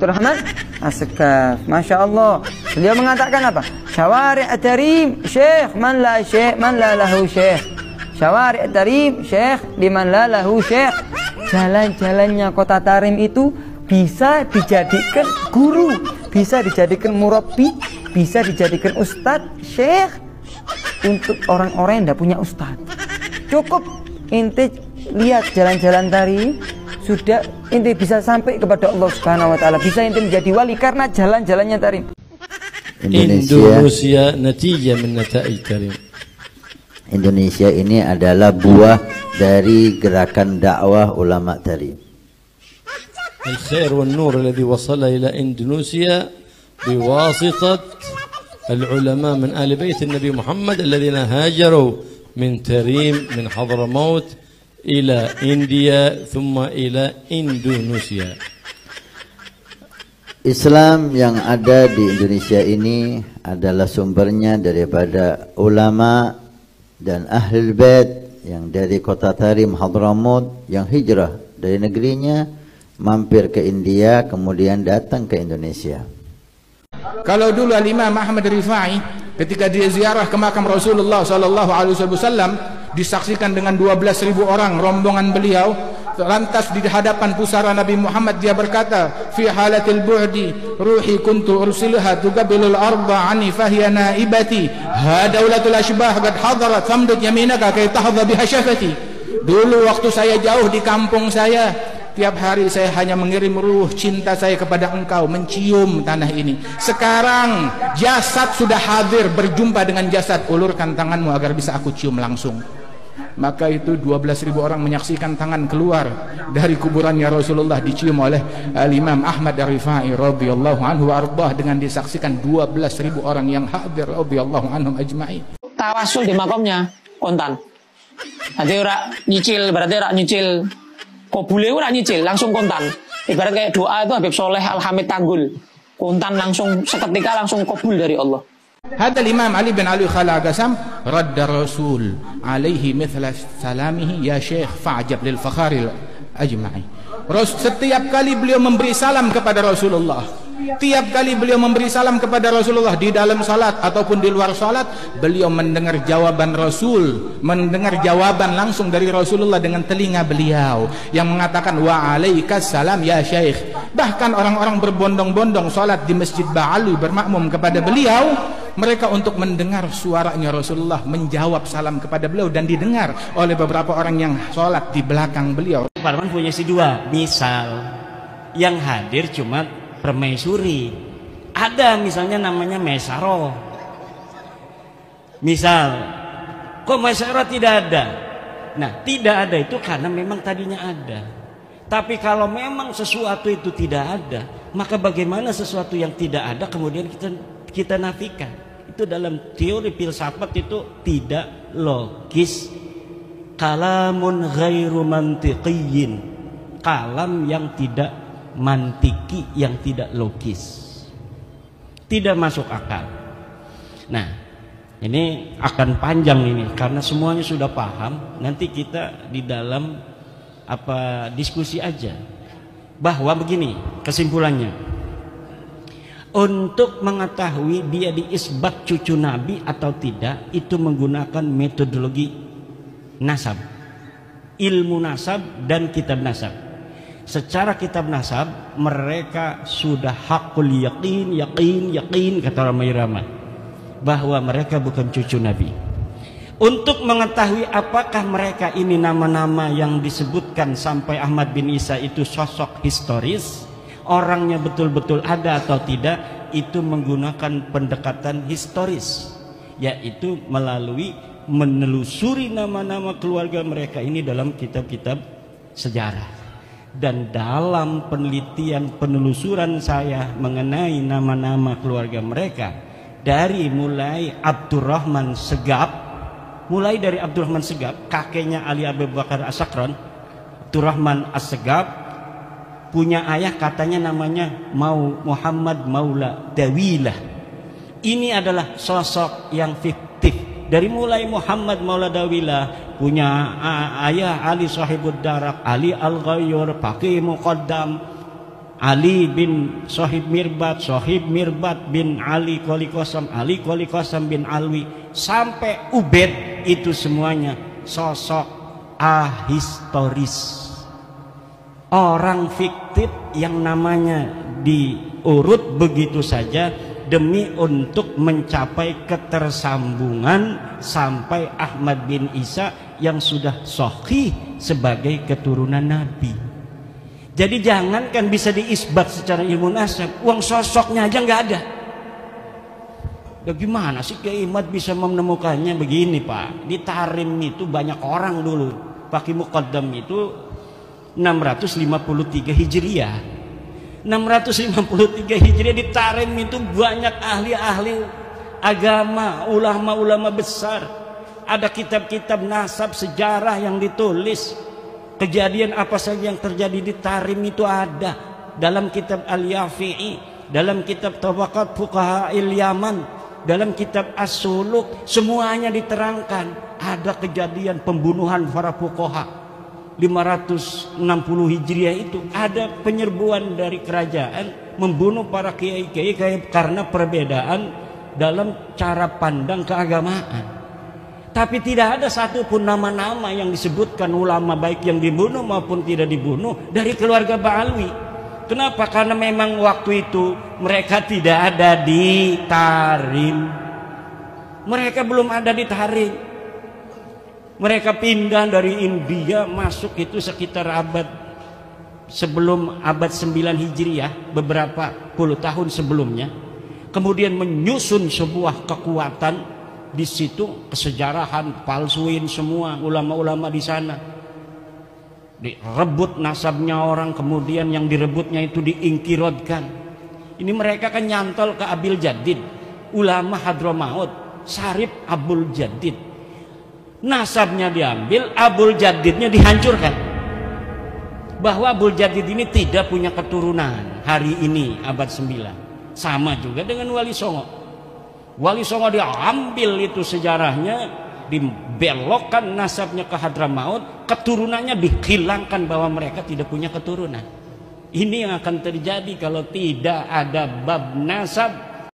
Abdurrahman As-Sakaf. Masya Allah. Beliau mengatakan apa? Syawari' at-tarim syekh man la lahu syekh. Syawari' at-tarim syekh liman la lahu syekh. Jalan-jalannya kota Tarim itu bisa dijadikan guru, bisa dijadikan murabbi, bisa dijadikan ustadz, syekh untuk orang-orang yang tidak punya ustadz. Cukup inti lihat jalan-jalan Tarim, sudah inti bisa sampai kepada Allah Subhanahu wa taala, bisa inti menjadi wali karena jalan-jalannya Tarim. Indonesia natijah min nataij Tarim. Indonesia ini adalah buah dari gerakan dakwah ulama Tarim. الخير والنور الذي وصل إلى إندونيسيا بواسطة العلماء من آل بيت النبي محمد الذين هاجروا من تريم من حضرموت إلى إنديا ثم إلى إندونيسيا. Islam yang ada di Indonesia ini adalah sumbernya daripada ulama dan ahlul bait yang dari kota Tarim Hadramaut yang hijrah dari negerinya mampir ke India kemudian datang ke Indonesia. Kalau dulu Al-Imam Ahmad Rifai ketika dia ziarah ke makam Rasulullah sallallahu alaihi wasallam disaksikan dengan 12.000 orang rombongan beliau, lantas di hadapan pusara Nabi Muhammad dia berkata, fi halatil bu'di ruhi kuntu ursiluha tuqabilul arda ani fahiya naibati ha daulatul ashbah qad hadarat famdud yaminaka kay tahdha biha syafati. Dulu waktu saya jauh di kampung saya, tiap hari saya hanya mengirim ruh cinta saya kepada engkau, mencium tanah ini. Sekarang jasad sudah hadir berjumpa dengan jasad, ulurkan tanganmu agar bisa aku cium langsung. Maka itu 12.000 orang menyaksikan tangan keluar dari kuburannya Rasulullah dicium oleh Imam Ahmad Ar-Rifai radhiyallahu anhu warḍah, dengan disaksikan 12.000 orang yang hadir radhiyallahu anhum ajma'in. Tawasul di makamnya kontan. Nanti ora nyicil, berarti ora nyicil. Kobule ora nyicil, langsung kontan. Ibarat kayak doa itu Habib Soleh Al-Hamid Tanggul. Kontan langsung seketika langsung kabul dari Allah. Hada Imam Ali bin Ali Khalaqasam radda Rasul alaihi mithla salamihi ya Syekh fa'ajab lil fakharil ajma'i. Setiap kali beliau memberi salam kepada Rasulullah, tiap kali beliau memberi salam kepada Rasulullah di dalam salat ataupun di luar salat, beliau mendengar jawaban Rasul, mendengar jawaban langsung dari Rasulullah dengan telinga beliau yang mengatakan wa alaikas salam ya Syekh. Bahkan orang-orang berbondong-bondong salat di Masjid Ba'alu bermakmum kepada beliau, mereka untuk mendengar suaranya Rasulullah menjawab salam kepada beliau dan didengar oleh beberapa orang yang sholat di belakang beliau. Parman punya si dua, misal yang hadir cuma permaisuri, ada misalnya namanya Mesaro, misal kok Mesaro tidak ada. Nah, tidak ada itu karena memang tadinya ada. Tapi kalau memang sesuatu itu tidak ada, maka bagaimana sesuatu yang tidak ada kemudian kita nafikan? Itu dalam teori filsafat itu tidak logis. Kalamun ghairu mantiqiyyin, kalam yang tidak mantiki, yang tidak logis, tidak masuk akal. Nah, ini akan panjang ini karena semuanya sudah paham. Nanti kita di dalam diskusi aja bahwa begini kesimpulannya. Untuk mengetahui dia diisbat cucu Nabi atau tidak, itu menggunakan metodologi nasab, ilmu nasab dan kitab nasab. Secara kitab nasab mereka sudah hakul yakin kata Ramai Rama bahwa mereka bukan cucu Nabi. Untuk mengetahui apakah mereka ini nama-nama yang disebutkan sampai Ahmad bin Isa itu sosok historis, orangnya betul-betul ada atau tidak, itu menggunakan pendekatan historis, yaitu melalui menelusuri nama-nama keluarga mereka ini dalam kitab-kitab sejarah. Dan dalam penelitian penelusuran saya mengenai nama-nama keluarga mereka, dari mulai Abdurrahman Segaf, kakeknya Ali Abu Bakar As-Sakran, Abdurrahman As-Segaf punya ayah katanya namanya Muhammad Maula Dawilah. Ini adalah sosok yang fiktif. Dari mulai Muhammad Maula Dawilah punya ayah Ali Sahibud Darak, Ali Al-Ghayyur, Faqih Muqaddam, Ali bin Sohib Mirbat bin Ali Qoli Qasam bin Alwi, sampai Ubed, itu semuanya sosok ahistoris, orang fiktif yang namanya diurut begitu saja demi untuk mencapai ketersambungan sampai Ahmad bin Isa yang sudah sahih sebagai keturunan Nabi. Jadi jangankan bisa diisbat secara ilmu nasab, uang sosoknya aja nggak ada. Bagaimana sih Kiai Imad bisa menemukannya? Begini Pak, di Tarim itu banyak orang dulu pakai muqaddam itu 653 Hijriah. 653 Hijriah di Tarim itu banyak ahli-ahli agama, ulama-ulama besar. Ada kitab-kitab nasab sejarah yang ditulis. Kejadian apa saja yang terjadi di Tarim itu ada dalam kitab Al-Yafi'i, dalam kitab Tabaqat Fuqaha'il Yaman, dalam kitab As-Suluk, semuanya diterangkan. Ada kejadian pembunuhan para fuqaha 560 Hijriah itu, ada penyerbuan dari kerajaan membunuh para kiai-kiai karena perbedaan dalam cara pandang keagamaan. Tapi tidak ada satupun nama-nama yang disebutkan ulama baik yang dibunuh maupun tidak dibunuh dari keluarga Ba'alwi. Kenapa? Karena memang waktu itu mereka tidak ada di Tarim. Mereka belum ada di Tarim. Mereka pindah dari India masuk itu sekitar sebelum abad 9 Hijriah, beberapa puluh tahun sebelumnya. Kemudian menyusun sebuah kekuatan di situ, kesejarahan palsuin semua ulama-ulama di sana. Direbut nasabnya orang, kemudian yang direbutnya itu diingkirodkan. Ini mereka kan nyantol ke Abil Jadid, ulama Hadramaut, Sarip Abul Jadid. Nasabnya diambil, Abul Jadidnya dihancurkan. Bahwa Abul Jadid ini tidak punya keturunan hari ini abad 9. Sama juga dengan Wali Songo. Wali Songo diambil itu sejarahnya, dibelokkan nasabnya ke Hadramaut, keturunannya dihilangkan bahwa mereka tidak punya keturunan. Ini yang akan terjadi kalau tidak ada bab nasab